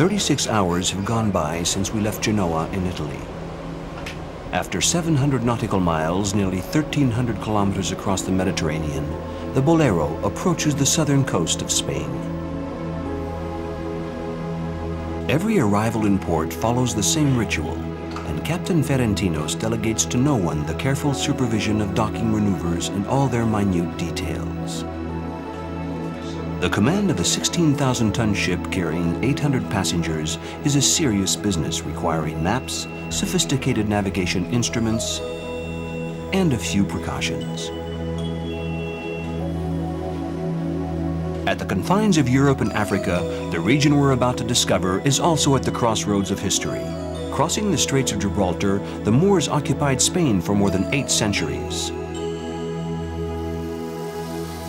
36 hours have gone by since we left Genoa in Italy. After 700 nautical miles, nearly 1,300 kilometers across the Mediterranean, the Boléro approaches the southern coast of Spain. Every arrival in port follows the same ritual, and Captain Ferentinos delegates to no one the careful supervision of docking maneuvers and all their minute details. The command of a 16,000-ton ship carrying 800 passengers is a serious business requiring maps, sophisticated navigation instruments, and a few precautions. At the confines of Europe and Africa, the region we're about to discover is also at the crossroads of history. Crossing the Straits of Gibraltar, the Moors occupied Spain for more than 8 centuries.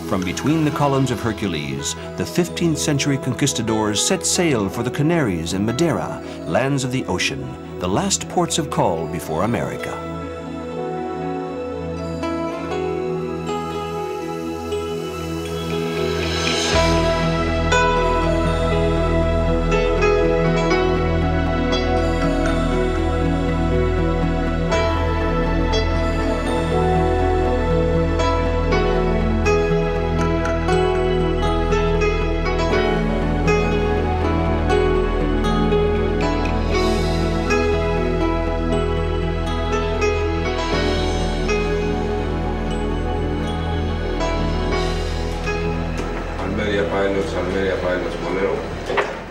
From between the columns of Hercules, the 15th century conquistadors set sail for the Canaries and Madeira, lands of the ocean, the last ports of call before America.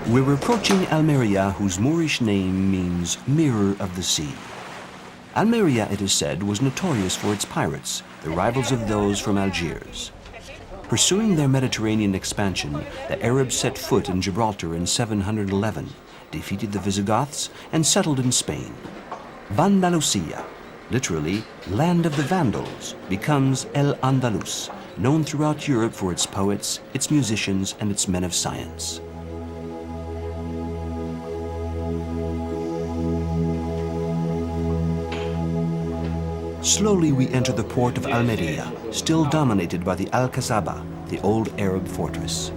We're approaching Almeria, whose Moorish name means mirror of the sea. Almeria, it is said, was notorious for its pirates, the rivals of those from Algiers. Pursuing their Mediterranean expansion, the Arabs set foot in Gibraltar in 711, defeated the Visigoths, and settled in Spain. Andalusia, literally land of the Vandals, becomes El Andalus, known throughout Europe for its poets, its musicians, and its men of science. Slowly we enter the port of Almeria, still dominated by the Alcazaba, the old Arab fortress.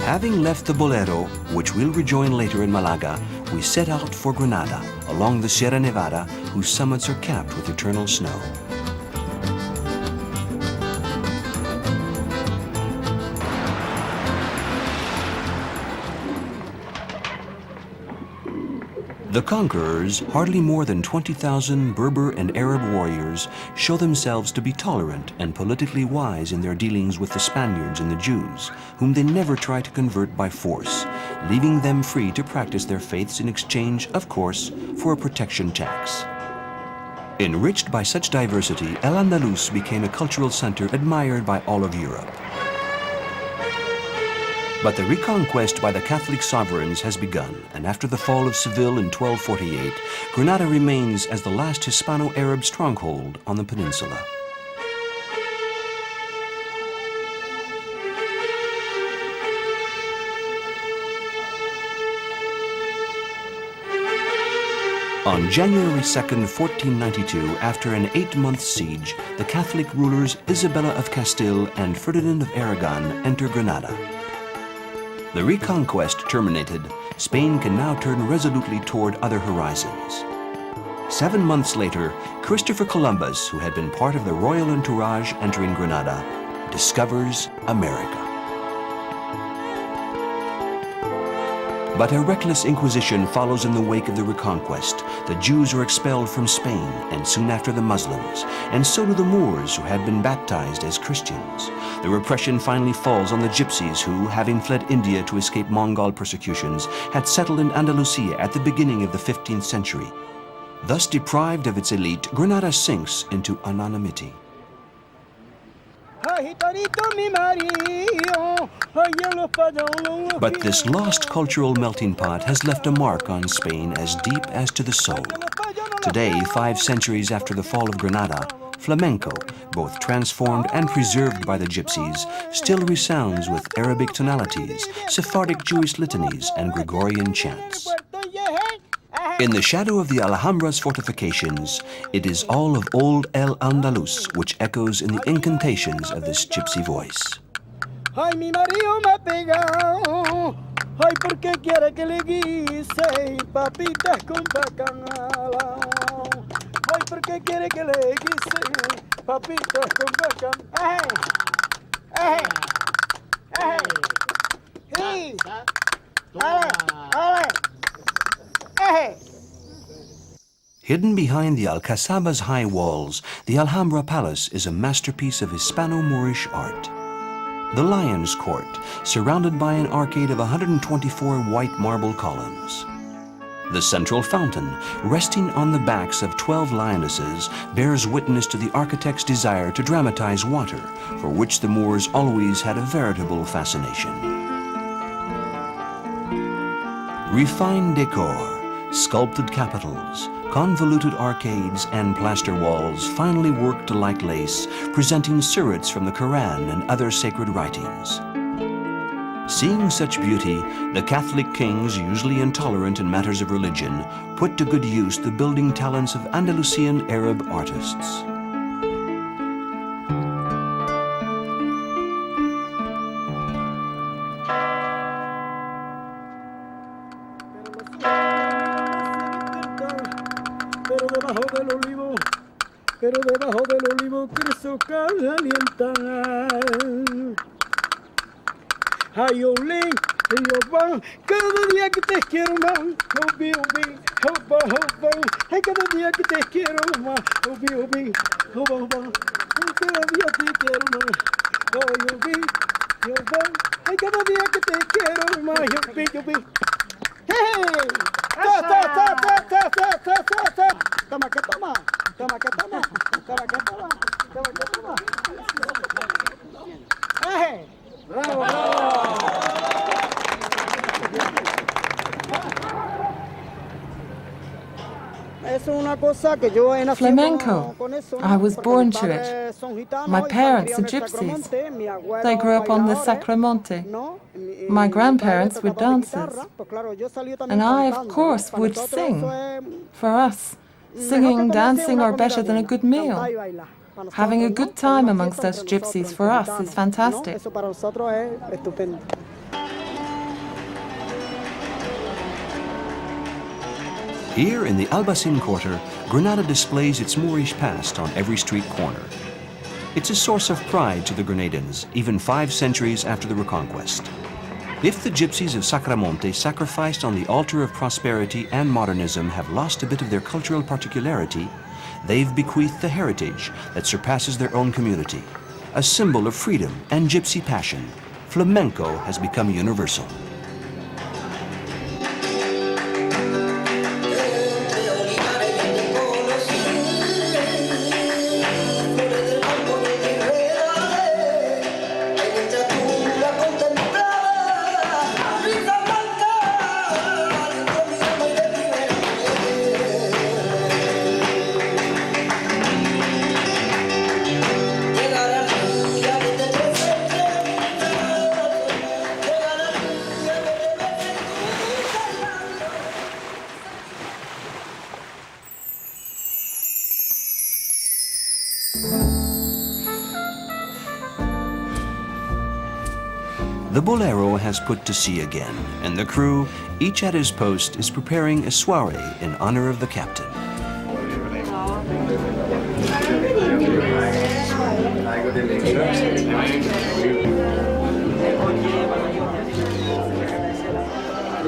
Having left the Boléro, which we'll rejoin later in Malaga, we set out for Granada, along the Sierra Nevada, whose summits are capped with eternal snow. The conquerors, hardly more than 20,000 Berber and Arab warriors, show themselves to be tolerant and politically wise in their dealings with the Spaniards and the Jews, whom they never try to convert by force, leaving them free to practice their faiths in exchange, of course, for a protection tax. Enriched by such diversity, Al-Andalus became a cultural center admired by all of Europe. But the reconquest by the Catholic sovereigns has begun, and after the fall of Seville in 1248, Granada remains as the last Hispano-Arab stronghold on the peninsula. On January 2nd, 1492, after an 8-month siege, the Catholic rulers Isabella of Castile and Ferdinand of Aragon enter Granada. The reconquest terminated, Spain can now turn resolutely toward other horizons. 7 months later, Christopher Columbus, who had been part of the royal entourage entering Granada, discovers America. But a reckless inquisition follows in the wake of the reconquest. The Jews are expelled from Spain, and soon after the Muslims, and so do the Moors, who had been baptized as Christians. The repression finally falls on the Gypsies who, having fled India to escape Mongol persecutions, had settled in Andalusia at the beginning of the 15th century. Thus deprived of its elite, Granada sinks into anonymity. But this lost cultural melting pot has left a mark on Spain as deep as to the soul. Today, 5 centuries after the fall of Granada, flamenco, both transformed and preserved by the gypsies, still resounds with Arabic tonalities, Sephardic Jewish litanies, and Gregorian chants. In the shadow of the Alhambra's fortifications, it is all of old El Andalus which echoes in the incantations of this gypsy voice. Ay, mi marido me ha pegado, ay, porque quiere que le guise papitas con bacalao. Ay, porque quiere que le guise papitas con bacalao. ¡Ey! ¡Ey! ¡Ey! ¡Sí! ¡Ale! ¡Ale! ¡Ey! Hidden behind the Alcazaba's high walls, the Alhambra Palace is a masterpiece of Hispano-Moorish art. The Lion's Court, surrounded by an arcade of 124 white marble columns. The central fountain, resting on the backs of 12 lionesses, bears witness to the architect's desire to dramatize water, for which the Moors always had a veritable fascination. Refined decor, sculpted capitals, convoluted arcades and plaster walls finely worked like lace, presenting surahs from the Quran and other sacred writings. Seeing such beauty, the Catholic kings, usually intolerant in matters of religion, put to good use the building talents of Andalusian Arab artists. Pero debajo del olivo Cristo calienta. Ay, olé, yo va, cada día que te quiero más, obi, obi, oba, oba, ay, cada día que te quiero más, obi, obi, oba, oba, ay, cada día te quiero más, ay, obi, oba, ay, cada día que te quiero más, obi, obi. ¡Hey! Toma que toma, toma que toma, toma que toma, toma que toma. ¡Eh! ¡Bravo! Flamenco. I was born to it. My parents are gypsies. They grew up on the Sacramonte. My grandparents were dancers. And I, of course, would sing. For us, singing, dancing are better than a good meal. Having a good time amongst us gypsies for us is fantastic. Here in the Albaicin Quarter, Granada displays its Moorish past on every street corner. It's a source of pride to the Grenadins, even 5 centuries after the Reconquest. If the gypsies of Sacramonte sacrificed on the altar of prosperity and modernism have lost a bit of their cultural particularity, they've bequeathed the heritage that surpasses their own community. A symbol of freedom and gypsy passion, flamenco has become universal. The Boléro has put to sea again, and the crew, each at his post, is preparing a soiree in honor of the captain.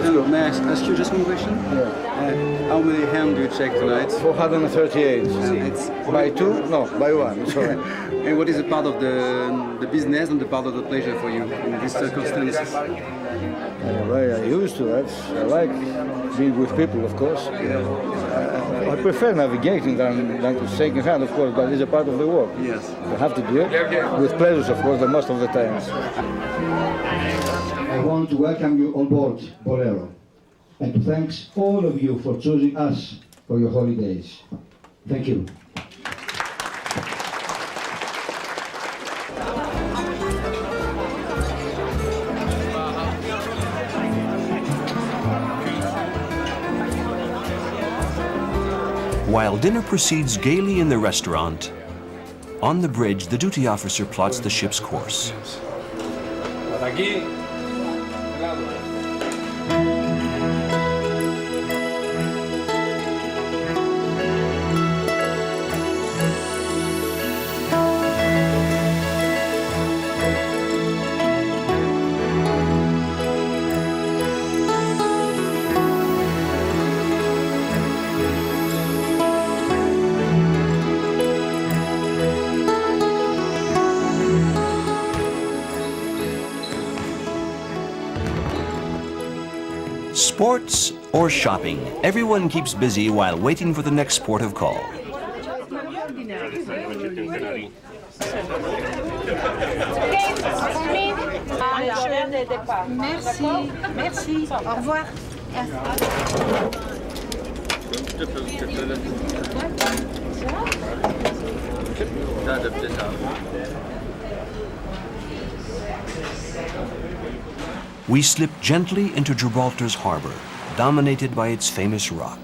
Hello, may I ask you just one question? Yeah. How many ham do you check tonight? 438. It's By 2? No, by 1. Sorry. And what is the part of the business and the part of the pleasure for you in these circumstances? Well, I used to that. I like being with people, of course. I prefer navigating than to shake in hand, of course, but it's a part of the work. Yes. You have to do it with pleasures, of course, the most of the times. I want to welcome you on board Boléro and to thank all of you for choosing us for your holidays. Thank you. While dinner proceeds gaily in the restaurant, on the bridge the duty officer plots the ship's course. Sports or shopping, everyone keeps busy while waiting for the next port of call. Merci, merci, au revoir. We slip gently into Gibraltar's harbor, dominated by its famous rock.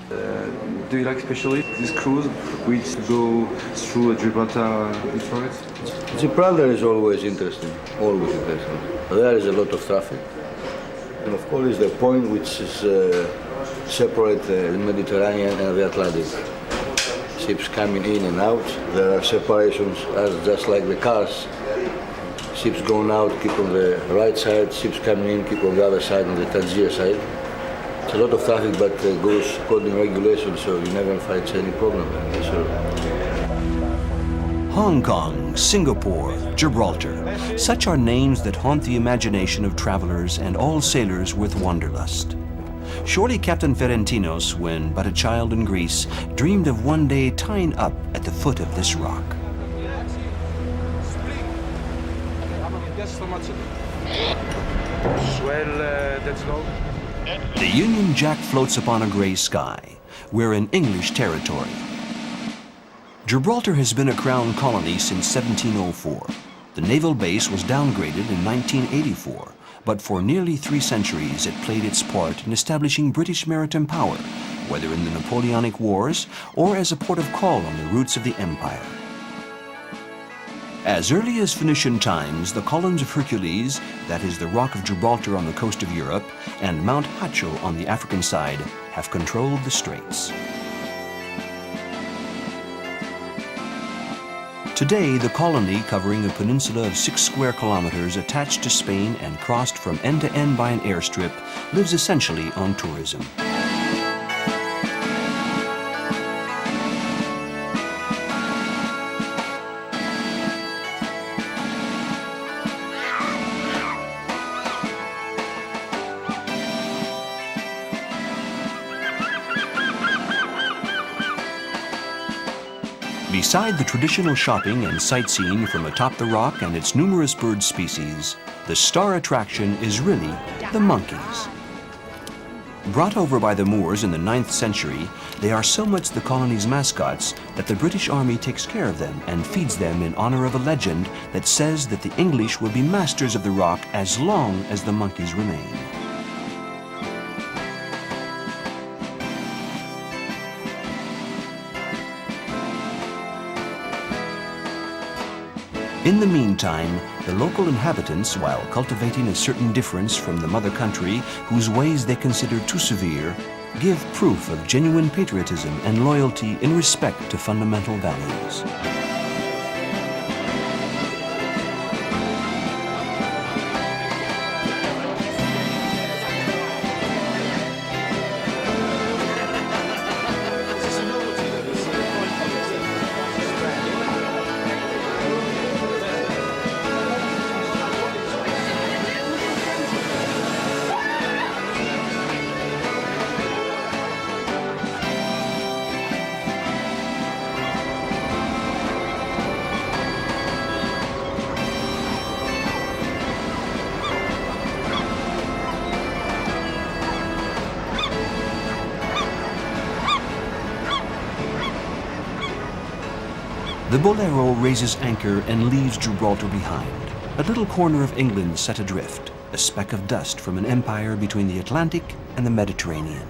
Do you like especially this cruise which go through Gibraltar Detroit? Gibraltar is always interesting, always interesting. There is a lot of traffic. And of course, the point which is separate the Mediterranean and the Atlantic. Ships coming in and out. There are separations as just like the cars. Ships going out keep on the right side, ships coming in keep on the other side, on the Tangier side. It's a lot of traffic, but goes according to regulations, so you never find any problem. Hong Kong, Singapore, Gibraltar. Such are names that haunt the imagination of travelers and all sailors with wanderlust. Surely Captain Ferentinos, when but a child in Greece, dreamed of one day tying up at the foot of this rock. The Union Jack floats upon a gray sky. We're in English territory. Gibraltar has been a crown colony since 1704. The naval base was downgraded in 1984, but for nearly 3 centuries it played its part in establishing British maritime power, whether in the Napoleonic Wars or as a port of call on the routes of the empire. As early as Phoenician times, the columns of Hercules, that is the Rock of Gibraltar on the coast of Europe, and Mount Hacho on the African side, have controlled the straits. Today, the colony, covering a peninsula of 6 square kilometers attached to Spain and crossed from end to end by an airstrip, lives essentially on tourism. Beside the traditional shopping and sightseeing from atop the rock and its numerous bird species, the star attraction is really the monkeys. Brought over by the Moors in the 9th century, they are so much the colony's mascots that the British Army takes care of them and feeds them in honor of a legend that says that the English will be masters of the rock as long as the monkeys remain. In the meantime, the local inhabitants, while cultivating a certain difference from the mother country, whose ways they consider too severe, give proof of genuine patriotism and loyalty in respect to fundamental values. The Boléro raises anchor and leaves Gibraltar behind, a little corner of England set adrift, a speck of dust from an empire between the Atlantic and the Mediterranean.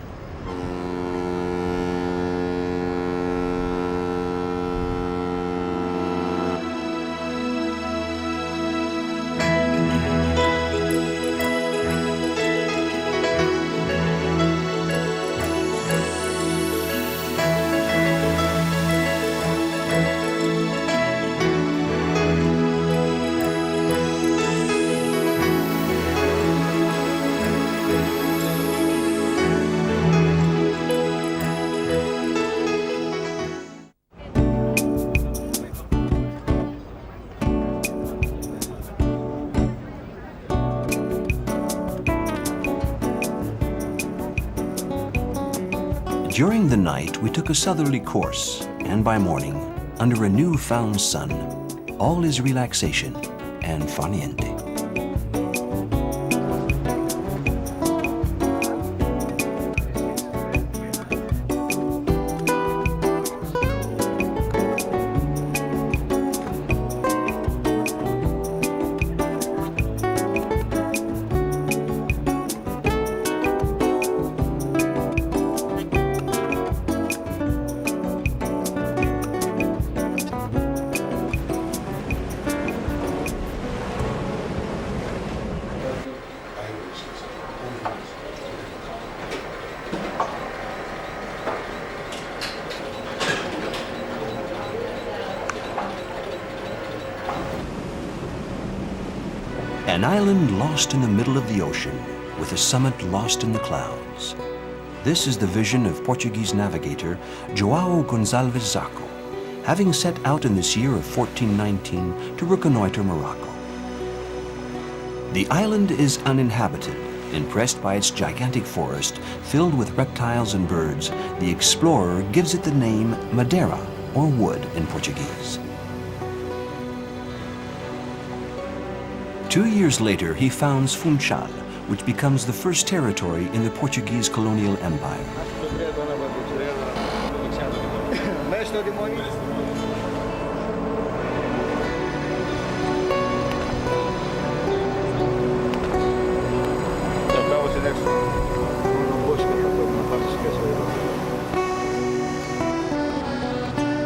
During the night, we took a southerly course, and by morning, under a new-found sun, all is relaxation and farniente. An island lost in the middle of the ocean, with a summit lost in the clouds. This is the vision of Portuguese navigator João Gonçalves Zaco, having set out in this year of 1419 to reconnoiter Morocco. The island is uninhabited. Impressed by its gigantic forest filled with reptiles and birds, the explorer gives it the name Madeira, or wood in Portuguese. 2 years later, he founds Funchal, which becomes the first territory in the Portuguese colonial empire.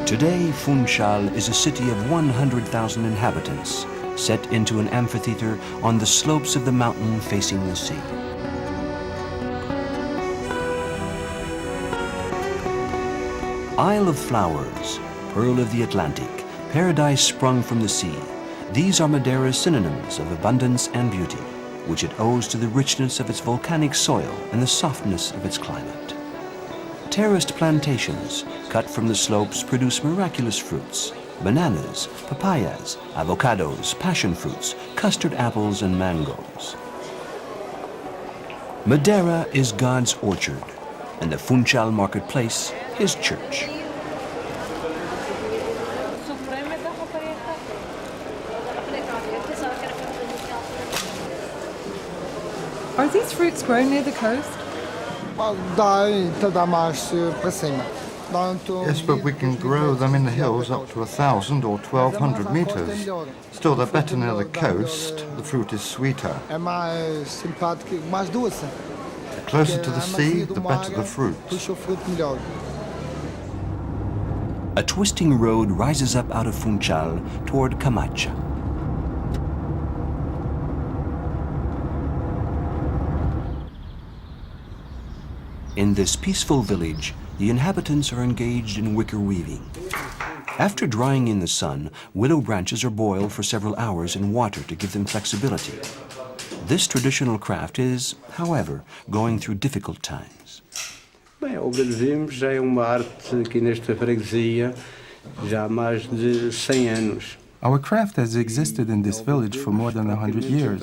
Today, Funchal is a city of 100,000 inhabitants, set into an amphitheater on the slopes of the mountain facing the sea. Isle of Flowers, Pearl of the Atlantic, Paradise sprung from the sea. These are Madeira's synonyms of abundance and beauty, which it owes to the richness of its volcanic soil and the softness of its climate. Terraced plantations, cut from the slopes, produce miraculous fruits: bananas, papayas, avocados, passion fruits, custard apples, and mangoes. Madeira is God's orchard, and the Funchal marketplace his church. Are these fruits grown near the coast? Yes, but we can grow them in the hills up to 1,000 or 1,200 meters. Still, they're better near the coast. The fruit is sweeter. The closer to the sea, the better the fruit. A twisting road rises up out of Funchal toward Camacha. In this peaceful village, the inhabitants are engaged in wicker weaving. After drying in the sun, willow branches are boiled for several hours in water to give them flexibility. This traditional craft is, however, going through difficult times. Bem, a obra de vimos já é uma arte aqui nesta freguesia já há mais de 100 anos. Our craft has existed in this village for more than 100 years.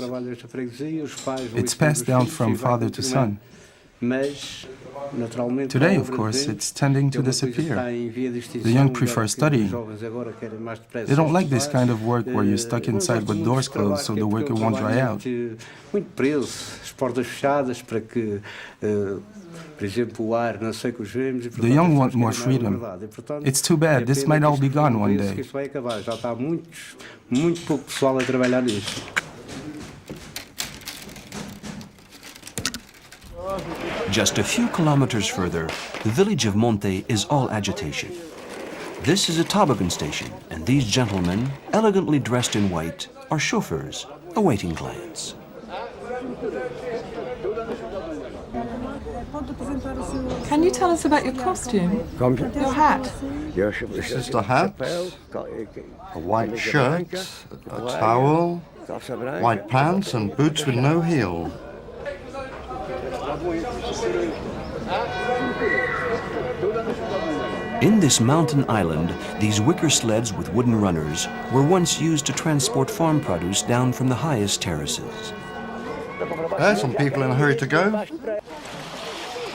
It's passed down from father to son. Today, of course, it's tending to disappear. The young prefer studying. They don't like this kind of work where you're stuck inside with doors closed so the worker won't dry out. The young want more freedom. It's too bad, this might all be gone one day. Just a few kilometers further, the village of Monte is all agitation. This is a toboggan station, and these gentlemen, elegantly dressed in white, are chauffeurs awaiting clients. Can you tell us about your costume? Your hat? This is the hat, a white shirt, a towel, white pants and boots with no heel. In this mountain island, these wicker sleds with wooden runners were once used to transport farm produce down from the highest terraces. There's some people in a hurry to go.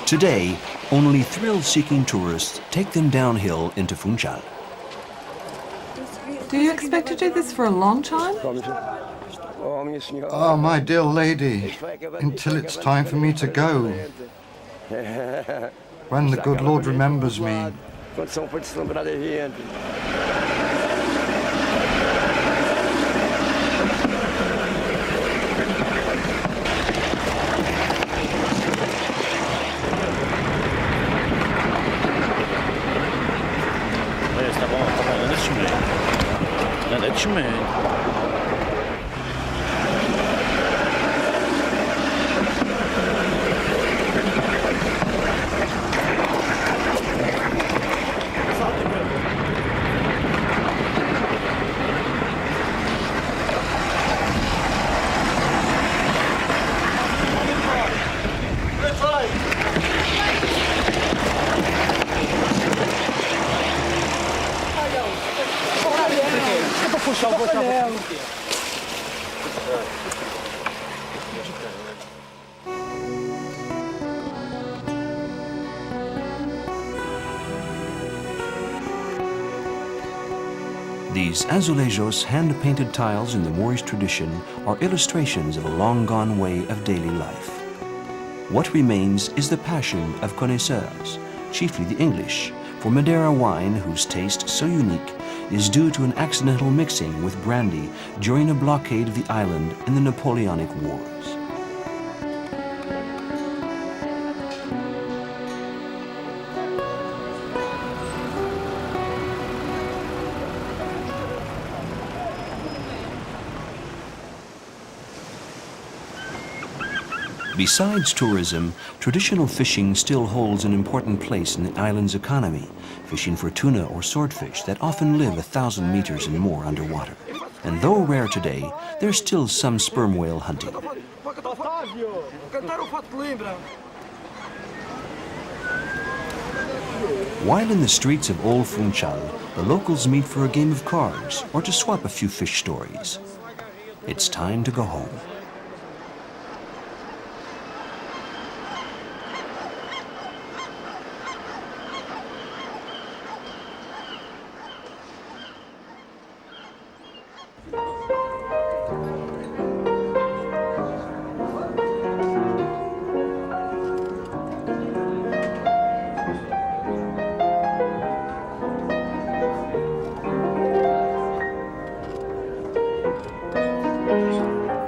Today, only thrill-seeking tourists take them downhill into Funchal. Do you expect to do this for a long time? Oh, my dear lady, until it's time for me to go. When the good Lord remembers me. These azulejos, hand-painted tiles in the Moorish tradition, are illustrations of a long-gone way of daily life. What remains is the passion of connoisseurs, chiefly the English, for Madeira wine whose taste, so unique, is due to an accidental mixing with brandy during a blockade of the island in the Napoleonic Wars. Besides tourism, traditional fishing still holds an important place in the island's economy, fishing for tuna or swordfish that often live 1,000 meters and more underwater. And though rare today, there's still some sperm whale hunting. While in the streets of Old Funchal, the locals meet for a game of cards or to swap a few fish stories. It's time to go home.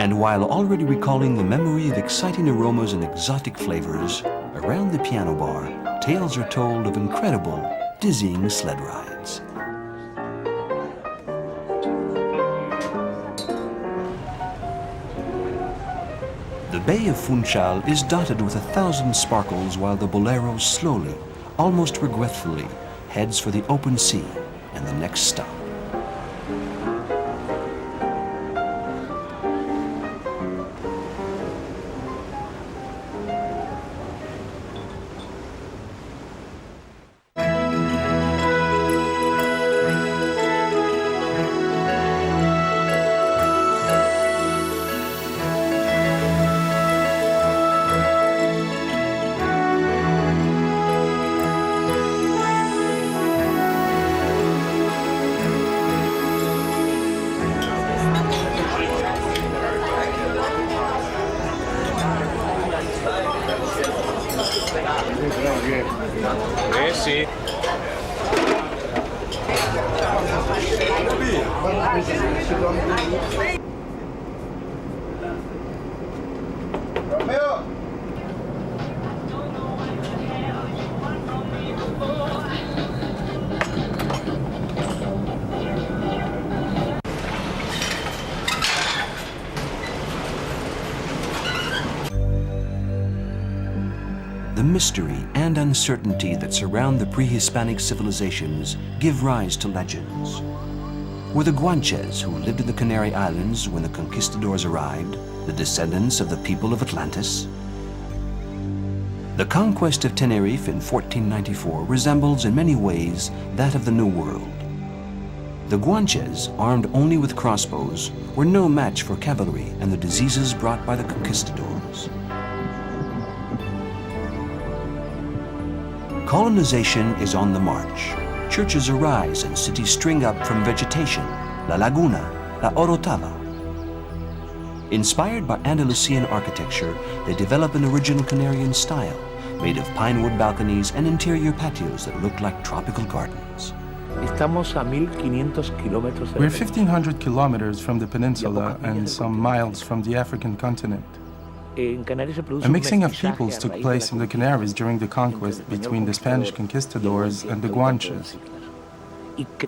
And while already recalling the memory of exciting aromas and exotic flavors, around the piano bar, tales are told of incredible, dizzying sled rides. The Bay of Funchal is dotted with 1,000 sparkles while the Boléro slowly, almost regretfully, heads for the open sea and the next stop. The mystery and uncertainty that surround the pre-Hispanic civilizations give rise to legends. Were the Guanches, who lived in the Canary Islands when the conquistadors arrived, the descendants of the people of Atlantis? The conquest of Tenerife in 1494 resembles in many ways that of the New World. The Guanches, armed only with crossbows, were no match for cavalry and the diseases brought by the conquistadors. Colonization is on the march. Churches arise and cities spring up from vegetation, La Laguna, La Orotava. Inspired by Andalusian architecture, they develop an original Canarian style, made of pine wood balconies and interior patios that look like tropical gardens. We're 1,500 kilometers from the peninsula and some miles from the African continent. A mixing of peoples took place in the Canaries during the conquest between the Spanish conquistadors and the Guanches.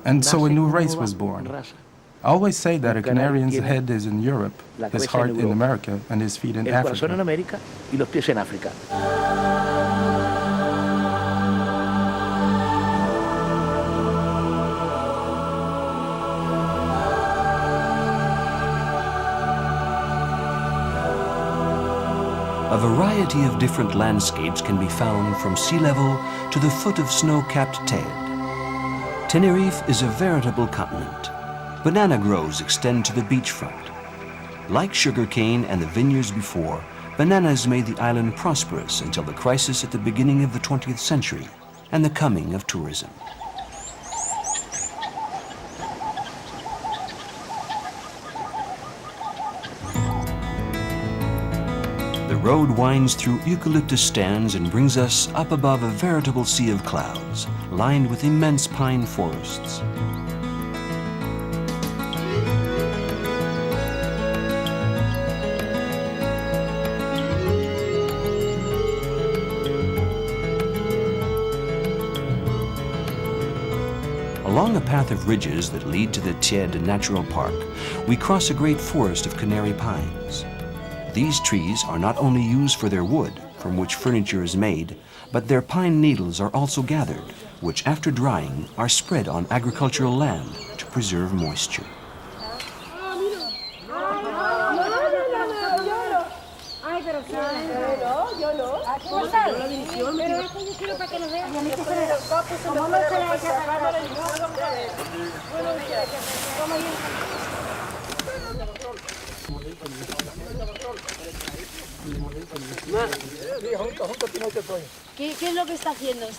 And so a new race was born. I always say that a Canarian's head is in Europe, his heart in America, and his feet in Africa. A variety of different landscapes can be found from sea level to the foot of snow-capped Teide. Tenerife is a veritable continent. Banana groves extend to the beachfront. Like sugarcane and the vineyards before, bananas made the island prosperous until the crisis at the beginning of the 20th century and the coming of tourism. The road winds through eucalyptus stands and brings us up above a veritable sea of clouds, lined with immense pine forests. Along a path of ridges that lead to the Teide Natural Park, we cross a great forest of Canary pines. These trees are not only used for their wood, from which furniture is made, but their pine needles are also gathered, which after drying are spread on agricultural land to preserve moisture.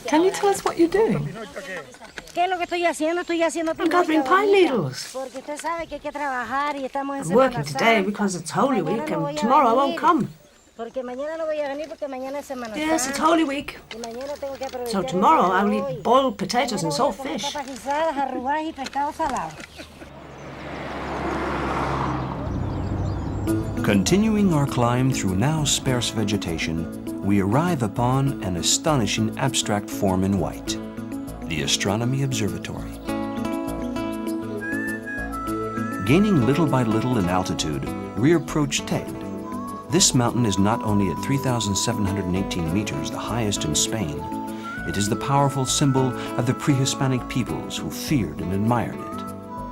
Can you tell us what you're doing? I'm gathering pine needles. I'm working today because it's Holy Week and tomorrow I won't come. Yes, it's Holy Week. So tomorrow I'll eat boiled potatoes and salt fish. Continuing our climb through now sparse vegetation, we arrive upon an astonishing abstract form in white, the Astronomy Observatory. Gaining little by little in altitude, we approach Teide. This mountain is not only at 3,718 meters, the highest in Spain, it is the powerful symbol of the pre-Hispanic peoples who feared and admired it,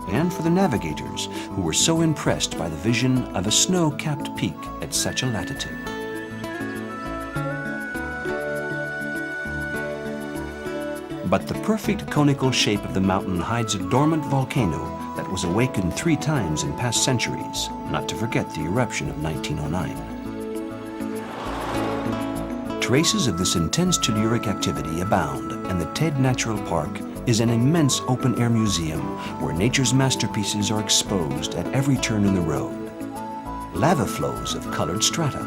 and for the navigators who were so impressed by the vision of a snow-capped peak at such a latitude. But the perfect conical shape of the mountain hides a dormant volcano that was awakened 3 times in past centuries, not to forget the eruption of 1909. Traces of this intense telluric activity abound, and the Teide Natural Park is an immense open-air museum where nature's masterpieces are exposed at every turn in the road. Lava flows of colored strata.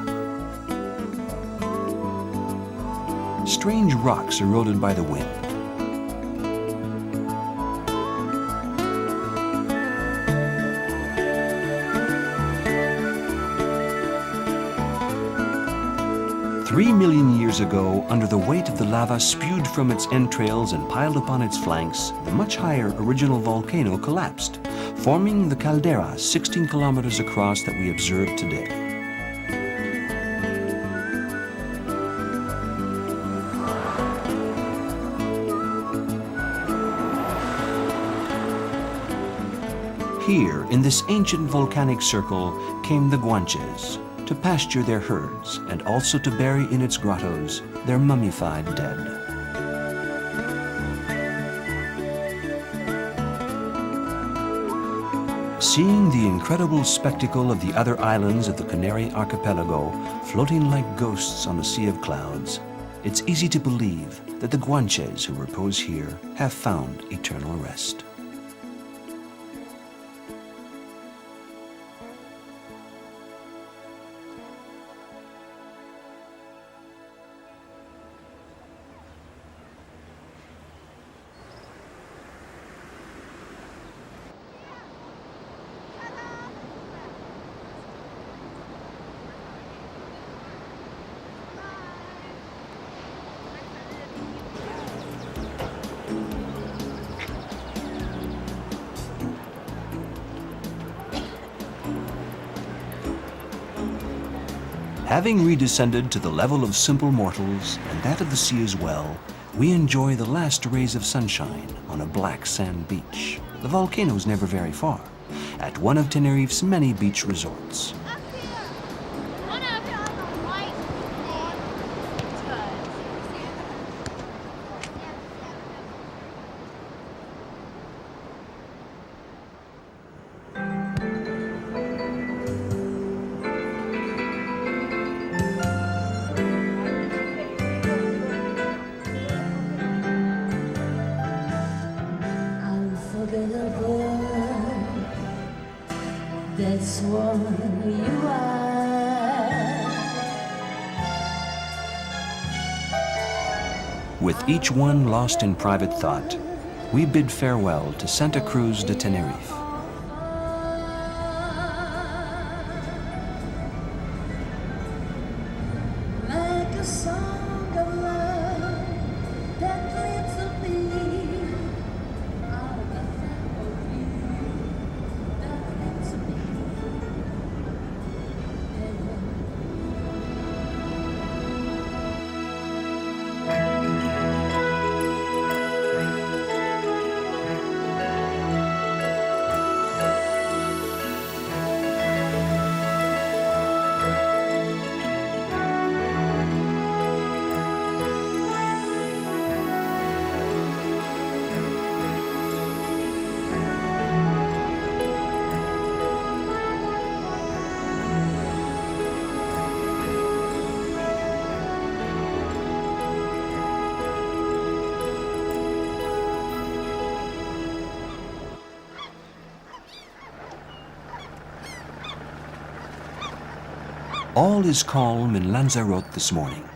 strange rocks eroded by the wind. Three million years ago, under the weight of the lava spewed from its entrails and piled upon its flanks, the much higher original volcano collapsed, forming the caldera 16 kilometers across that we observe today. Here, in this ancient volcanic circle, came the Guanches, to pasture their herds and also to bury in its grottos their mummified dead. Seeing the incredible spectacle of the other islands of the Canary archipelago floating like ghosts on a sea of clouds, it's easy to believe that the Guanches who repose here have found eternal rest. Having redescended to the level of simple mortals and that of the sea as well, we enjoy the last rays of sunshine on a black sand beach. The volcano's never very far, at one of Tenerife's many beach resorts. That's what you are. With each one lost in private thought, we bid farewell to Santa Cruz de Tenerife. Like a song of love that leads to me. Out of the fact of you that leads to me. All is calm in Lanzarote this morning.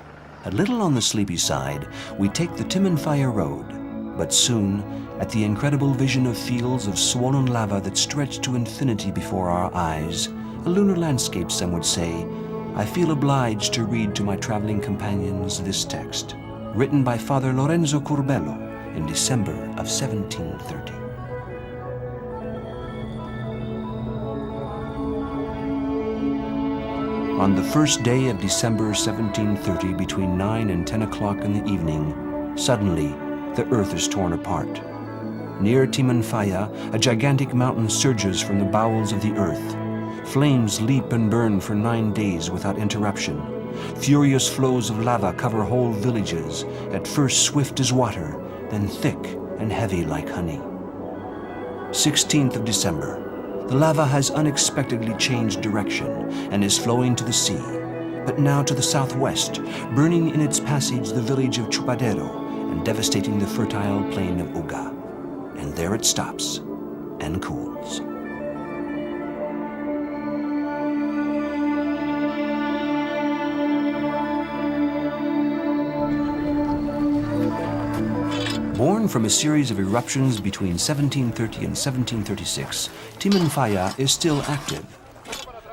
A little on the sleepy side, we take the Timanfaya Road, but soon, at the incredible vision of fields of swollen lava that stretch to infinity before our eyes, a lunar landscape, some would say, I feel obliged to read to my traveling companions this text, written by Father Lorenzo Curbelo in December of 1730. On the first day of December 1730, between 9 and 10 o'clock in the evening, suddenly the earth is torn apart. Near Timanfaya, a gigantic mountain surges from the bowels of the earth. Flames leap and burn for 9 days without interruption. Furious flows of lava cover whole villages, at first swift as water, then thick and heavy like honey. 16th of December. The lava has unexpectedly changed direction and is flowing to the sea, but now to the southwest, burning in its passage the village of Chupadero and devastating the fertile plain of Uga. And there it stops and cools. Born from a series of eruptions between 1730 and 1736, Timanfaya is still active.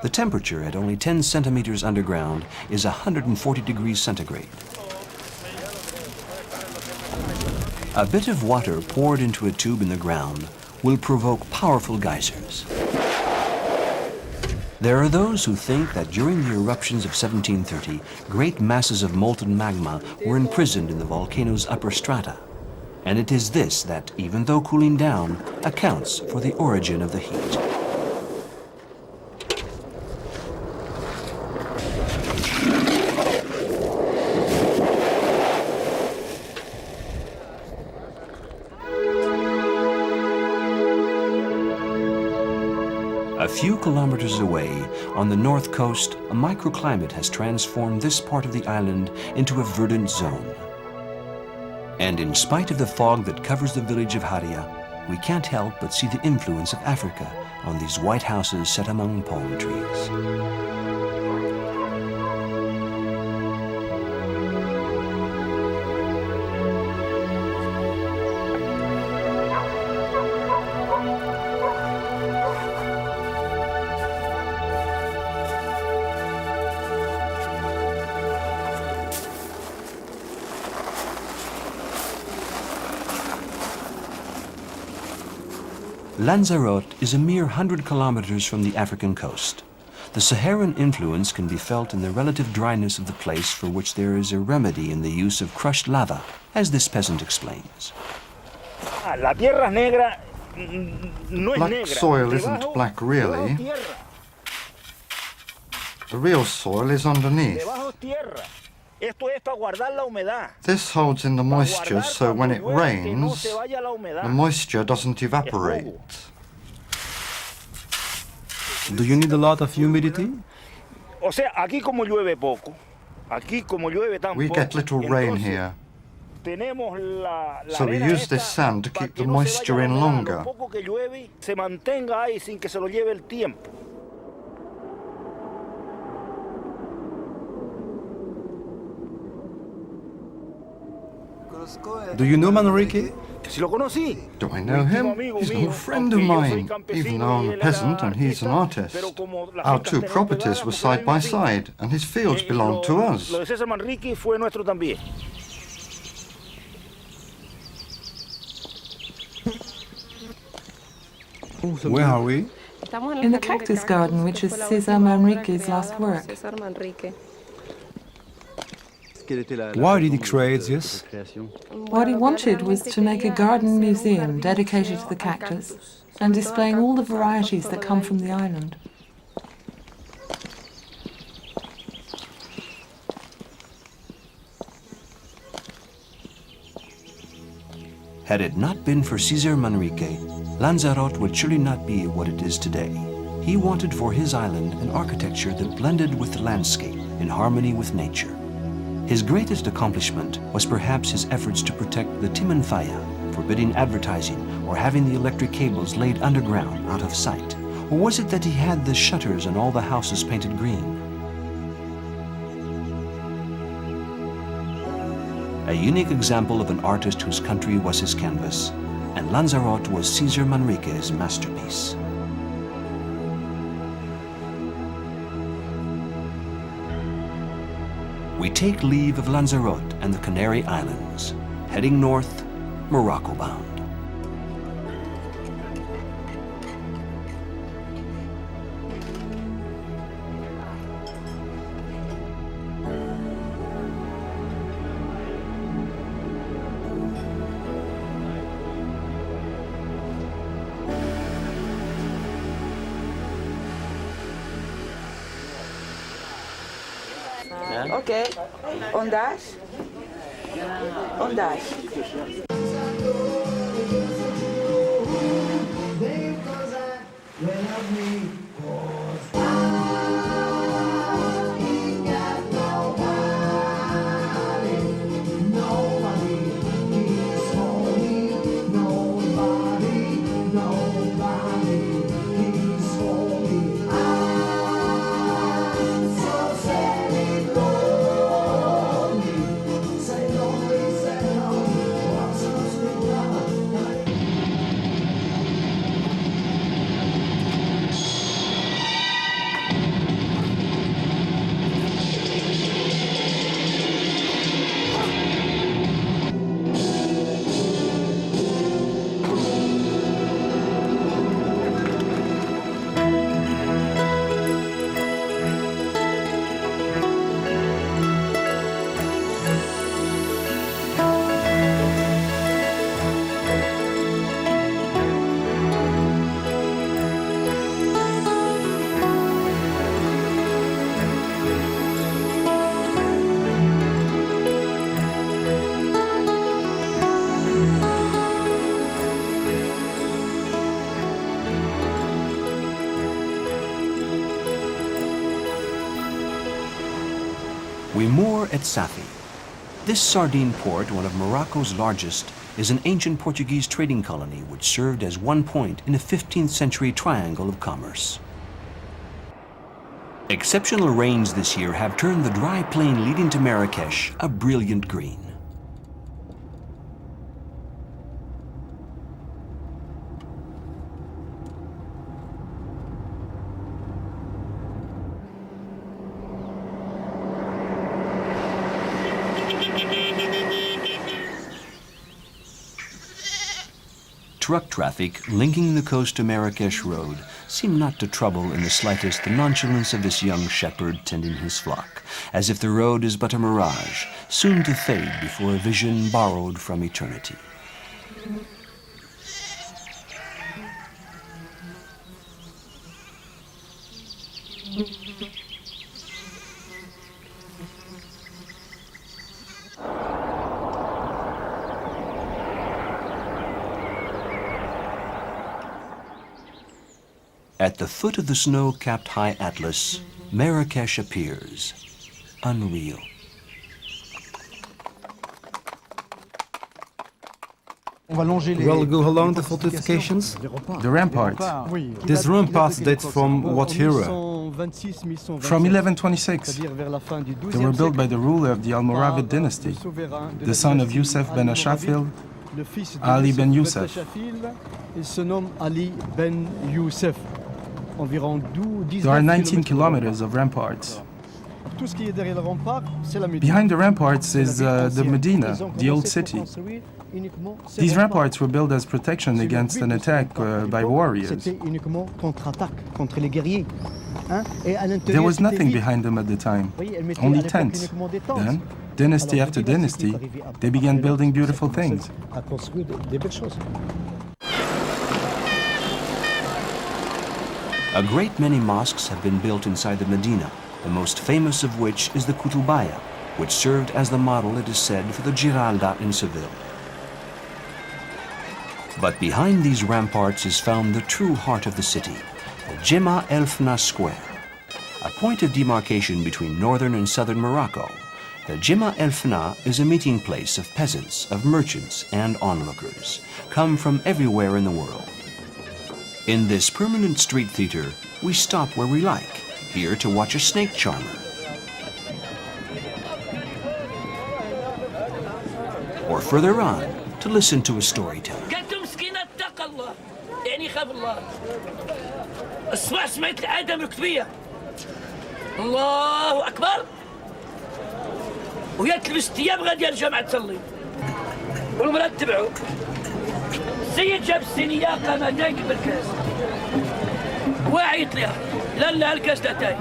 The temperature at only 10 centimeters underground is 140 degrees centigrade. A bit of water poured into a tube in the ground will provoke powerful geysers. There are those who think that during the eruptions of 1730, great masses of molten magma were imprisoned in the volcano's upper strata. And it is this that, even though cooling down, accounts for the origin of the heat. A few kilometers away, on the north coast, a microclimate has transformed this part of the island into a verdant zone. And in spite of the fog that covers the village of Haria, we can't help but see the influence of Africa on these white houses set among palm trees. Lanzarote is a mere 100 kilometers from the African coast. The Saharan influence can be felt in the relative dryness of the place, for which there is a remedy in the use of crushed lava, as this peasant explains. Black soil isn't black really. The real soil is underneath. This holds in the moisture, so when it rains, the moisture doesn't evaporate. Do you need a lot of humidity? We get little rain here, so we use this sand to keep the moisture in longer. Do you know Manrique? Do I know him? He's an old friend of mine, even though I'm a peasant and he's an artist. Our two properties were side by side, and his fields belonged to us. Where are we? In the cactus garden, which is Cesar Manrique's last work. Why did he create this? What he wanted was to make a garden museum dedicated to the cactus and displaying all the varieties that come from the island. Had it not been for Cesar Manrique, Lanzarote would surely not be what it is today. He wanted for his island an architecture that blended with the landscape in harmony with nature. His greatest accomplishment was perhaps his efforts to protect the Timanfaya, forbidding advertising or having the electric cables laid underground out of sight. Or was it that he had the shutters on all the houses painted green? A unique example of an artist whose country was his canvas, and Lanzarote was Cesar Manrique's masterpiece. We take leave of Lanzarote and the Canary Islands, heading north, Morocco bound. Okay, ondage, ondage. we moor at Safi. This sardine port, one of Morocco's largest, is an ancient Portuguese trading colony which served as one point in a 15th century triangle of commerce. Exceptional rains this year have turned the dry plain leading to Marrakesh a brilliant green. Truck traffic linking the coast to Marrakesh Road seemed not to trouble in the slightest the nonchalance of this young shepherd tending his flock, as if the road is but a mirage, soon to fade before a vision borrowed from eternity. At the foot of the snow-capped high Atlas, Marrakesh appears, unreal. We'll go along the fortifications. The ramparts. This rampart dates from what era? From 1126. They were built by the ruler of the Almoravid dynasty, the son of Youssef ben Ashafil, Ali ben Youssef. There are 19 kilometers of ramparts. Behind the ramparts is the Medina, the old city. These ramparts were built as protection against an attack by warriors. There was nothing behind them at the time, only tents. Then, dynasty after dynasty, they began building beautiful things. A great many mosques have been built inside the Medina, the most famous of which is the Kutubaya, which served as the model, it is said, for the Giralda in Seville. But behind these ramparts is found the true heart of the city, the Jema El Fna Square, a point of demarcation between northern and southern Morocco. The Jema El Fna is a meeting place of peasants, of merchants, and onlookers, come from everywhere in the world. In this permanent street theater, we stop where we like, here to watch a snake charmer, or further on, to listen to a storyteller. الله أكبر وهي تلبس ثياب غادية للجامعة تصلي والمرأة تتبعه السيد جاب السينية قام هناك بالكاس واعيط لها لا الكاس لا تاي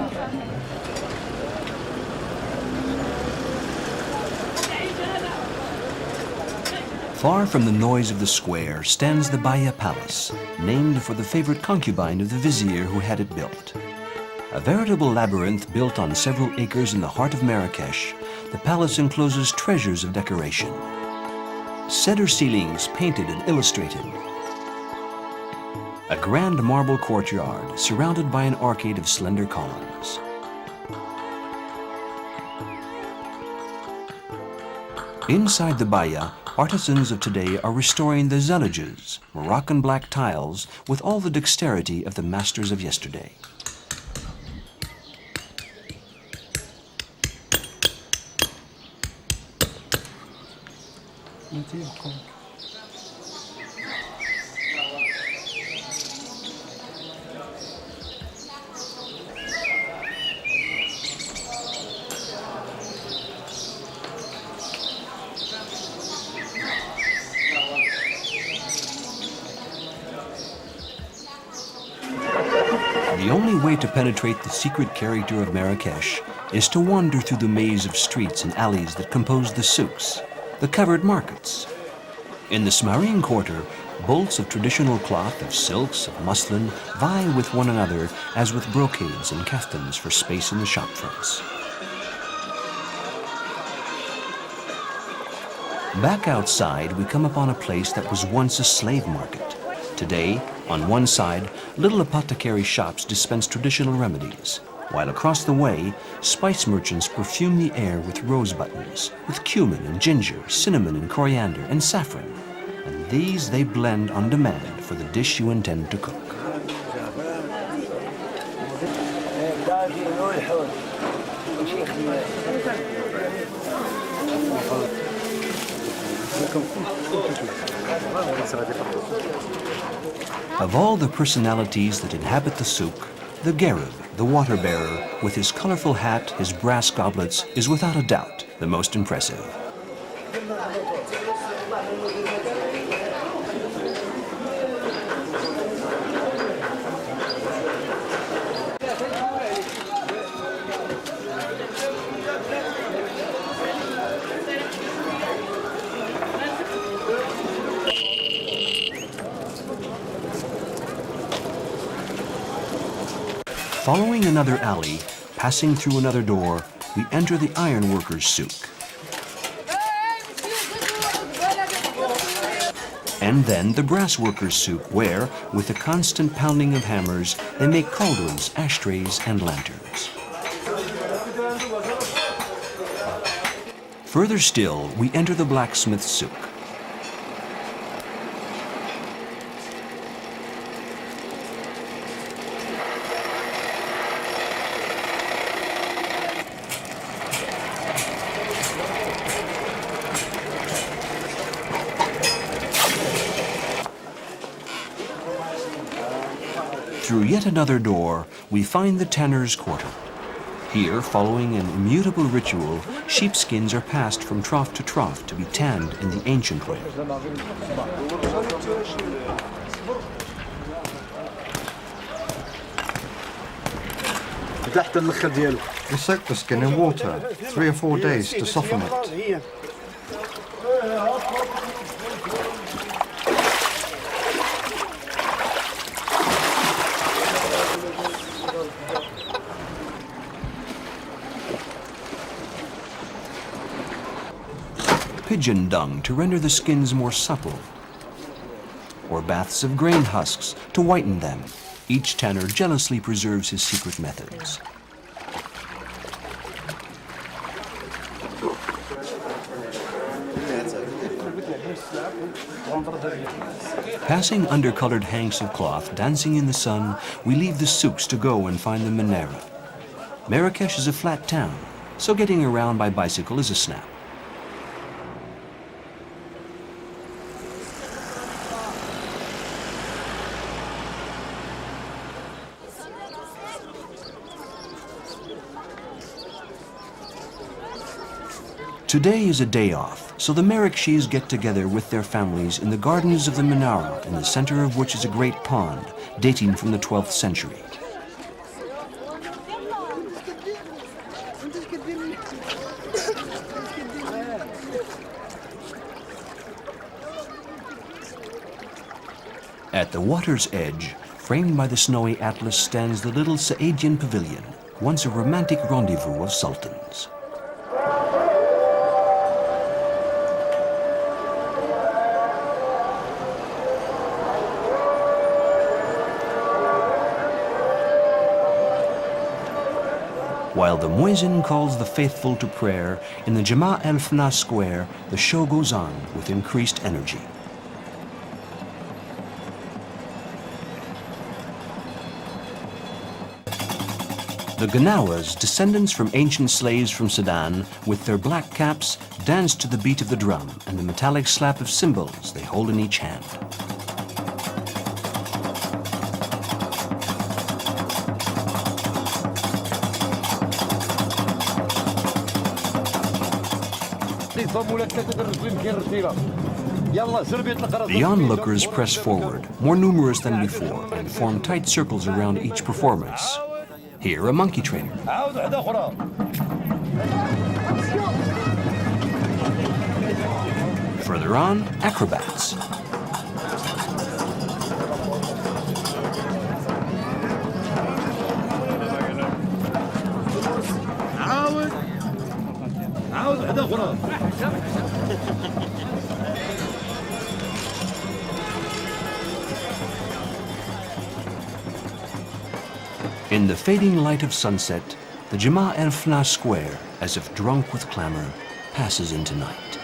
Far from the noise of the square stands the Baya Palace, named for the favorite concubine of the vizier who had it built. A veritable labyrinth built on several acres in the heart of Marrakesh, the palace encloses treasures of decoration. Cedar ceilings painted and illustrated. A grand marble courtyard surrounded by an arcade of slender columns. Inside the Baya, artisans of today are restoring the zelages, Moroccan black tiles, with all the dexterity of the masters of yesterday. The only way to penetrate the secret character of Marrakesh is to wander through the maze of streets and alleys that compose the souks, the covered markets. In the Smarine Quarter, bolts of traditional cloth, of silks, of muslin, vie with one another as with brocades and caftans for space in the shop fronts. Back outside, we come upon a place that was once a slave market. Today, on one side, little apothecary shops dispense traditional remedies. while across the way, spice merchants perfume the air with rose buttons, with cumin and ginger, cinnamon and coriander, and saffron. And these they blend on demand for the dish you intend to cook. Of all the personalities that inhabit the souk, the Garib, the water bearer, with his colorful hat, his brass goblets, is without a doubt the most impressive. Following another alley, passing through another door, we enter the ironworkers' souk. And then the brassworkers' souk, where, with a constant pounding of hammers, they make cauldrons, ashtrays, and lanterns. Further still, we enter the blacksmith's souk. Through yet another door, we find the tanner's quarter. Here, following an immutable ritual, sheepskins are passed from trough to trough to be tanned in the ancient way. We soak the skin in water, 3 or 4 days to soften it. Pigeon dung to render the skins more supple, or baths of grain husks to whiten them. Each tanner jealously preserves his secret methods. Passing under-colored hanks of cloth dancing in the sun, we leave the souks to go and find the Menara. Marrakesh is a flat town, so getting around by bicycle is a snap. Today is a day off, so the Marrakechis get together with their families in the gardens of the Menara, in the center of which is a great pond, dating from the 12th century. At the water's edge, framed by the snowy atlas, stands the little Saadian pavilion, once a romantic rendezvous of sultans. While the muezzin calls the faithful to prayer, in the Jama' el-Fna square, the show goes on with increased energy. The Ganawas, descendants from ancient slaves from Sudan, with their black caps, dance to the beat of the drum and the metallic slap of cymbals they hold in each hand. The onlookers press forward, more numerous than before, and form tight circles around each performance. Here, a monkey trainer. Further on, acrobats. In the fading light of sunset, the Jama el Fna Square, as if drunk with clamor, passes into night.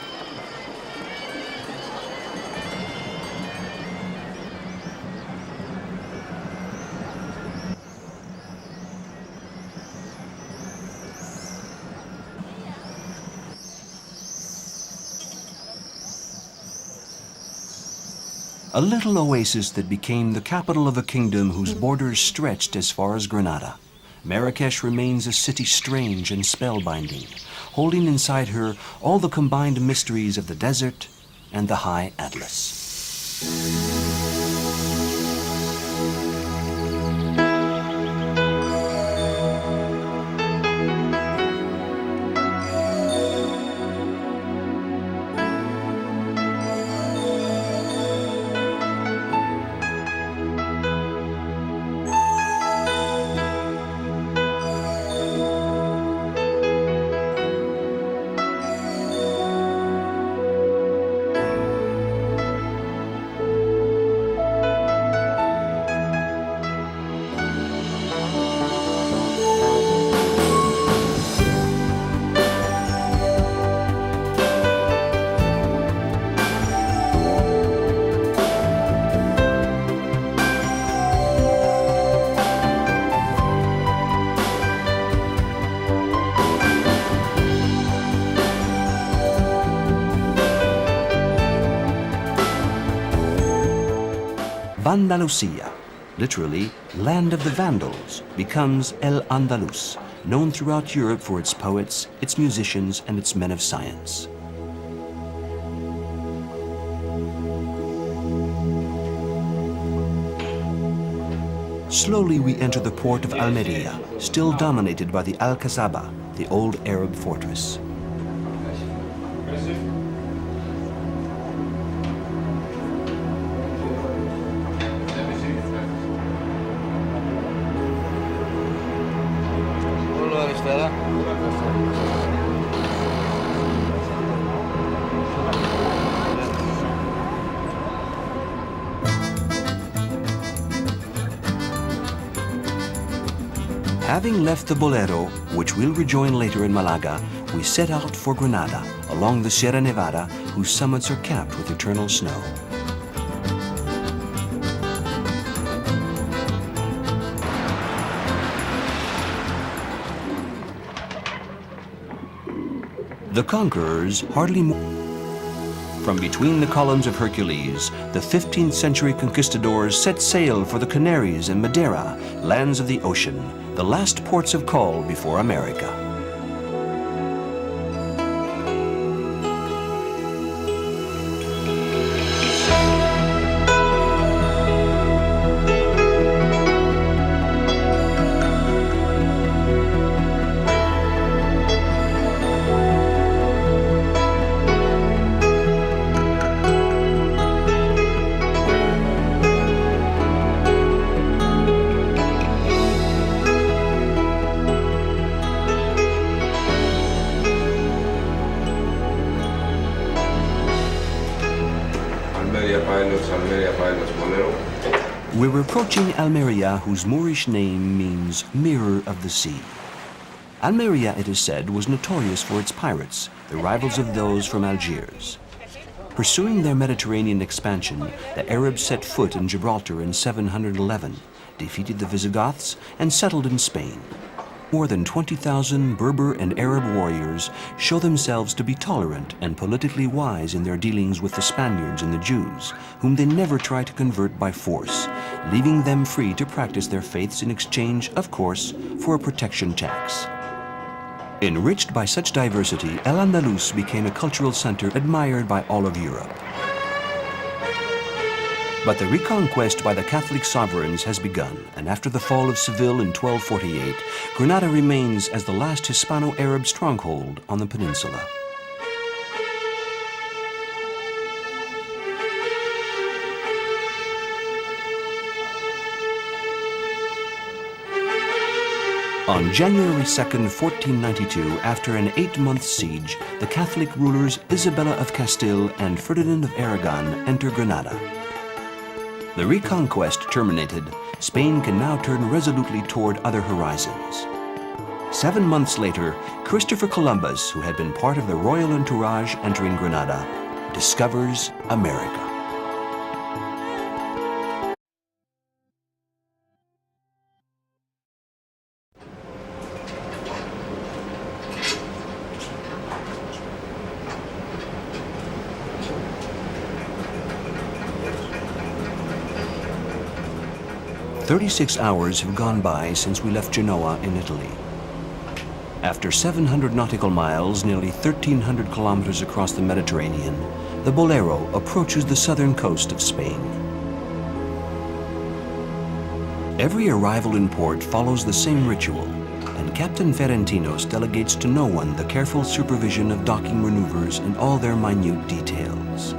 A little oasis that became the capital of a kingdom whose borders stretched as far as Granada, Marrakesh remains a city strange and spellbinding, holding inside her all the combined mysteries of the desert and the high Atlas. Andalusia, literally land of the Vandals, becomes El Andalus, known throughout Europe for its poets, its musicians, and its men of science. Slowly we enter the port of Almeria, still dominated by the Alcazaba, the old Arab fortress. Having left the Boléro, which we'll rejoin later in Malaga, we set out for Granada, along the Sierra Nevada, whose summits are capped with eternal snow. The conquerors hardly moved. From between the columns of Hercules, the 15th century conquistadors set sail for the Canaries and Madeira, lands of the ocean, the last ports of call before America. We're approaching Almeria, whose Moorish name means mirror of the sea. Almeria, it is said, was notorious for its pirates, the rivals of those from Algiers. Pursuing their Mediterranean expansion, the Arabs set foot in Gibraltar in 711, defeated the Visigoths, and settled in Spain. More than 20,000 Berber and Arab warriors show themselves to be tolerant and politically wise in their dealings with the Spaniards and the Jews, whom they never try to convert by force, leaving them free to practice their faiths in exchange, of course, for a protection tax. Enriched by such diversity, El Andalus became a cultural center admired by all of Europe. But the reconquest by the Catholic sovereigns has begun, and after the fall of Seville in 1248, Granada remains as the last Hispano-Arab stronghold on the peninsula. On January 2, 1492, after an 8-month siege, the Catholic rulers Isabella of Castile and Ferdinand of Aragon enter Granada. The reconquest terminated, Spain can now turn resolutely toward other horizons. 7 months later, Christopher Columbus, who had been part of the royal entourage entering Granada, discovers America. "36 hours have gone by since we left Genoa in Italy. After 700 nautical miles, nearly 1,300 kilometers across the Mediterranean, the Boléro approaches the southern coast of Spain. Every arrival in port follows the same ritual, and Captain Ferentinos delegates to no one the careful supervision of docking maneuvers in all their minute details.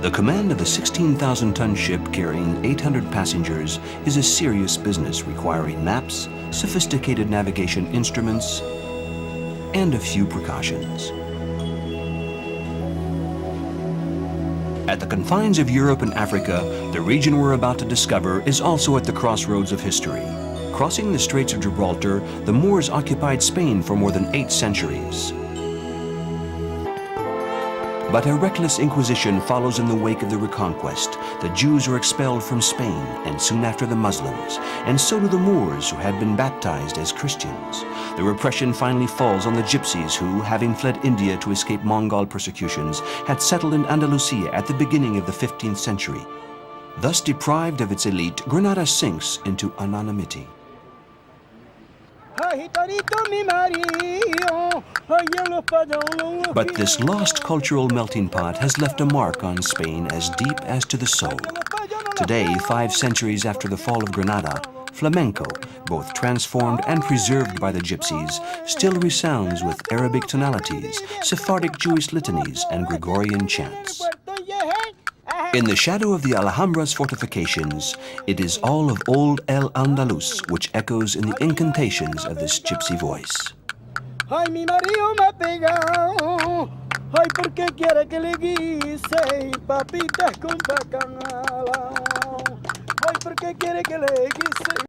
The command of a 16,000-ton ship carrying 800 passengers is a serious business requiring maps, sophisticated navigation instruments, and a few precautions. At the confines of Europe and Africa, the region we're about to discover is also at the crossroads of history. Crossing the Straits of Gibraltar, the Moors occupied Spain for more than 8 centuries. But a reckless inquisition follows in the wake of the Reconquest. The Jews are expelled from Spain, and soon after the Muslims, and so do the Moors, who had been baptized as Christians. The repression finally falls on the Gypsies, who, having fled India to escape Mongol persecutions, had settled in Andalusia at the beginning of the 15th century. Thus deprived of its elite, Granada sinks into anonymity. But this lost cultural melting pot has left a mark on Spain as deep as to the soul. Today, 5 centuries after the fall of Granada, flamenco, both transformed and preserved by the Gypsies, still resounds with Arabic tonalities, Sephardic Jewish litanies, and Gregorian chants. In the shadow of the Alhambra's fortifications, it is all of old El Andalus which echoes in the incantations of this gypsy voice. Ay, mi marido me ha pegado, ay, porque quiere que le guise papitas con bacalao, ay, porque quiere que le guise.